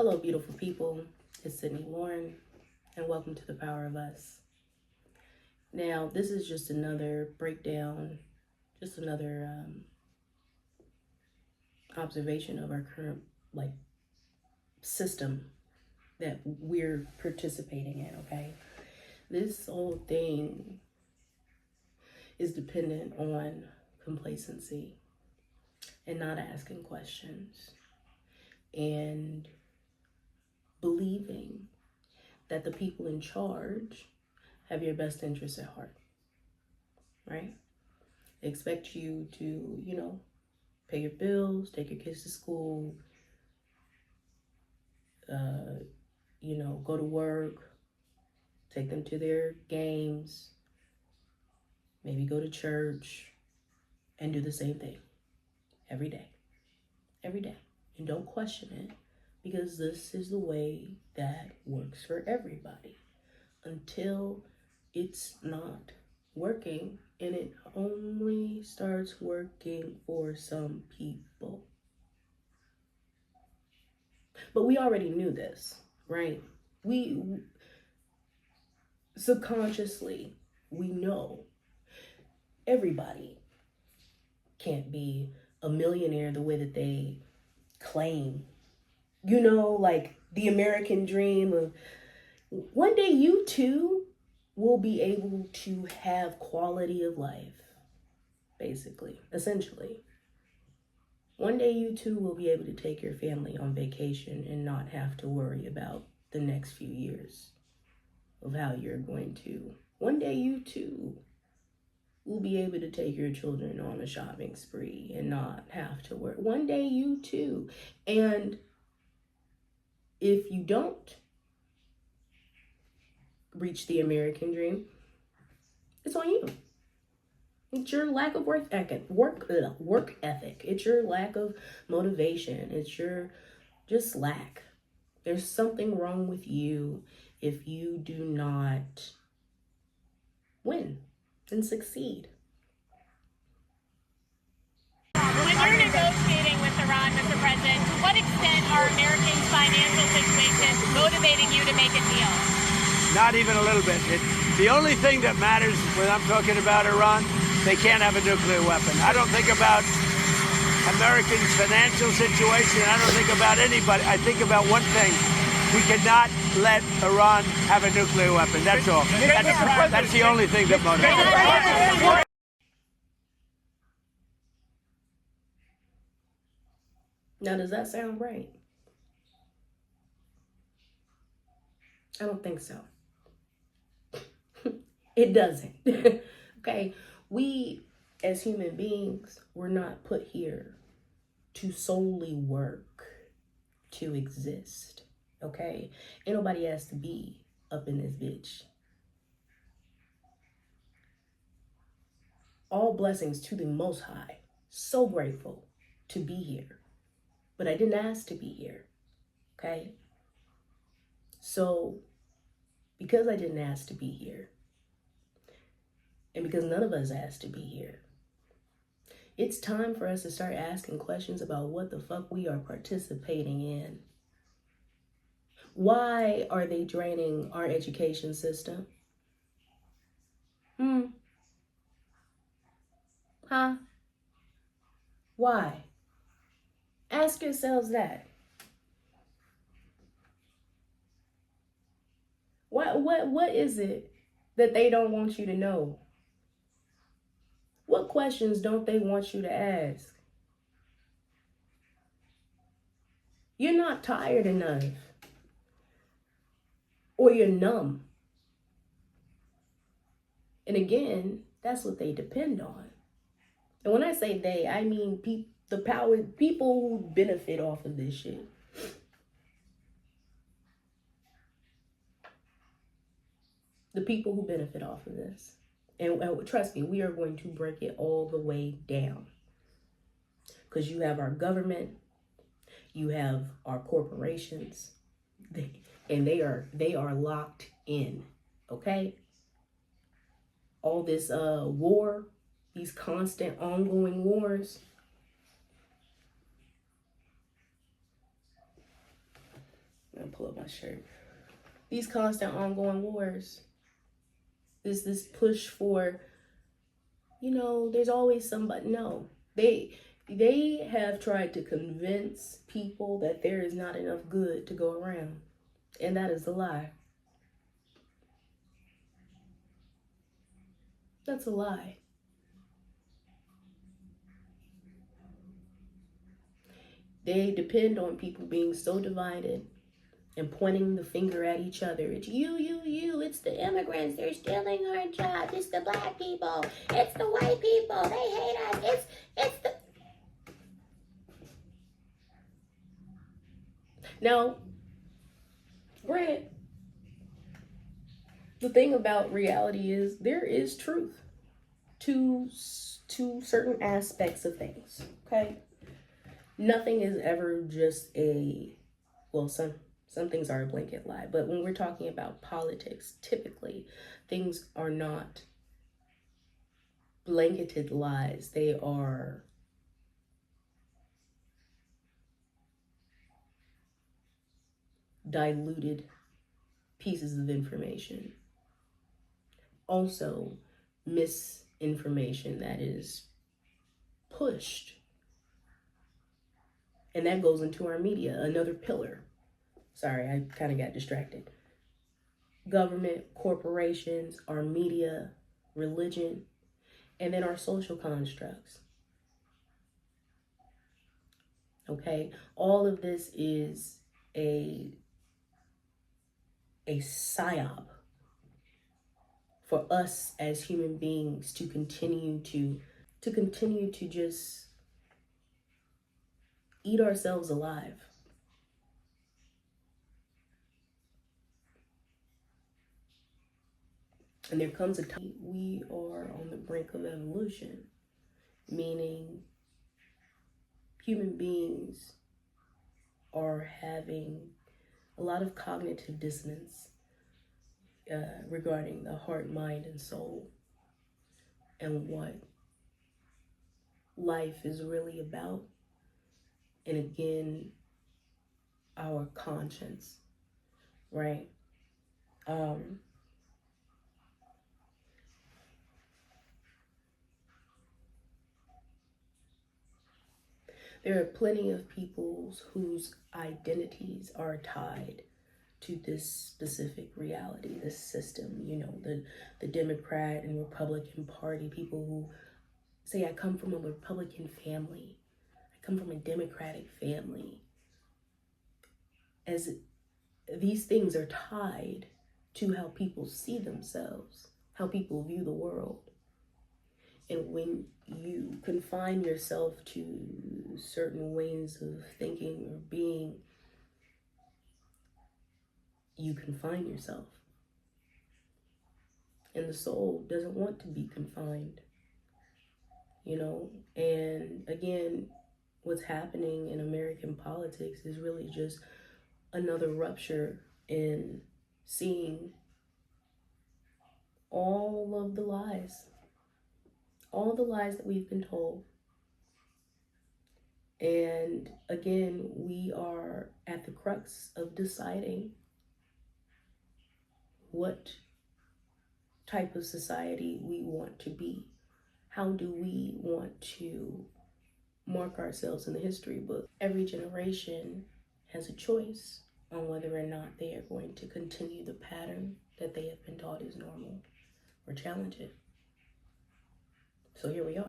Hello, beautiful people. It's Sydney Warren, and welcome to the Power of Us. Now, this is just another breakdown, just another observation of our current system that we're participating in. Okay, this whole thing is dependent on complacency and not asking questions and believing that the people in charge have your best interests at heart, right? They expect you to, pay your bills, take your kids to school, go to work, take them to their games, maybe go to church, and do the same thing every day. And don't question it, because this is the way that works for everybody until it's not working, and it only starts working for some people. But we already knew this, right? We subconsciously, we know everybody can't be a millionaire the way that they claim. Like the American dream of one day you too will be able to have quality of life, essentially. One day you too will be able to take your family on vacation and not have to worry about the next few years of how you're going to. One day you too will be able to take your children on a shopping spree and not have to worry. One day you too. And if you don't reach the American dream, it's on you. It's your lack of work ethic. It's your lack of motivation. It's your just lack. There's something wrong with you if you do not win and succeed. When you're negotiating with Iran, Mr. President, to what extent are Americans' financial situations motivating you to make a deal? Not even a little bit. The only thing that matters when I'm talking about Iran, they can't have a nuclear weapon. I don't think about Americans' financial situation. I don't think about anybody. I think about one thing. We cannot let Iran have a nuclear weapon. That's all. That's the only thing that motivates. Now, does that sound right? I don't think so. It doesn't. Okay? We, as human beings, were not put here to solely work, to exist. Okay? Ain't nobody has to be up in this bitch. All blessings to the Most High. So grateful to be here. But I didn't ask to be here. Okay? So, because I didn't ask to be here, and because none of us asked to be here, it's time for us to start asking questions about what the fuck we are participating in. Why are they draining our education system? Huh? Why? Ask yourselves that. What is it that they don't want you to know? What questions don't they want you to ask? You're not tired enough. Or you're numb. And again, that's what they depend on. And when I say they, I mean people who benefit off of this shit. The people who benefit off of this. And trust me, we are going to break it all the way down. Because you have our government, you have our corporations, and they are locked in, okay? All this war, these constant ongoing wars, pull up my shirt. These constant ongoing wars. This push for, there's always somebody. No, they have tried to convince people that there is not enough good to go around, and that is a lie. That's a lie. They depend on people being so divided and pointing the finger at each other. It's you. It's the immigrants. They're stealing our jobs. It's the black people. It's the white people. They hate us. It's the... Now, granted, the thing about reality is there is truth to certain aspects of things, okay? Nothing is ever just some things are a blanket lie, but when we're talking about politics, typically things are not blanketed lies. They are diluted pieces of information. Also, misinformation that is pushed. And that goes into our media, another pillar. Sorry, I kind of got distracted. Government, corporations, our media, religion, and then our social constructs. Okay? All of this is a psyop for us as human beings to continue to just eat ourselves alive. And there comes a time we are on the brink of evolution, meaning human beings are having a lot of cognitive dissonance regarding the heart, mind, and soul, and what life is really about. And again, our conscience, right? There are plenty of people whose identities are tied to this specific reality, this system, the Democrat and Republican Party, people who say, I come from a Republican family, I come from a Democratic family. As these things are tied to how people see themselves, how people view the world. And when you confine yourself to certain ways of thinking or being, you confine yourself. And the soul doesn't want to be confined, And again, what's happening in American politics is really just another rupture in seeing all of the lies that we've been told. And again, we are at the crux of deciding what type of society we want to be. How do we want to mark ourselves in the history book? Every generation has a choice on whether or not they are going to continue the pattern that they have been taught is normal or challenge it. So here we are.